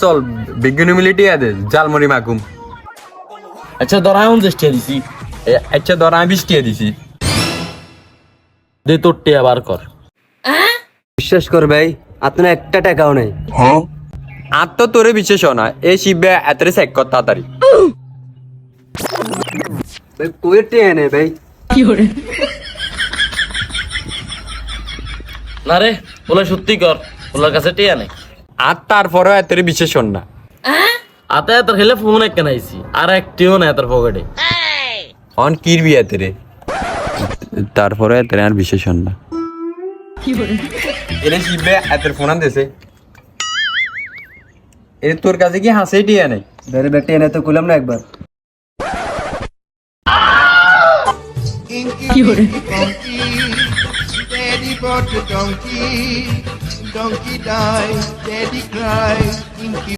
চল বিজ্ঞানী মিলিটি আদে জালমরি মাকুম। আচ্ছা ধর আমি 50 টাকা দিছি। আচ্ছা ধর আমি 20 টাকা দিছি। দে তোর টিয়া বার কর। বিশ্বাস কর ভাই, আপনার একটা টাকাও নাই। আর তো তোরে বিশেষ না এই শিববে এতরে চেক কর তাড়াতাড়ি। ভাই কই টেয়া নেই ভাই। না রে বলে সত্যি কর, ওলার কাছে টিয়া নেই। আর তারপরেও এতরে বিশেষ না। আতে তোর খেলে ফোন এক কেনাইছি আর একটিও নাই তোর পকেটে। অন কিরবি এতরে তারপরে এতরে আর বিশেষ না। এরে শিববে এতরে ফোন আনতেছে। এ তোর কাছে কি হাসে টিয়া নেই? ধরে ব্যাগটা এনে তো কুলাম না একবার। Daddy bought a donkey, donkey died, daddy cried.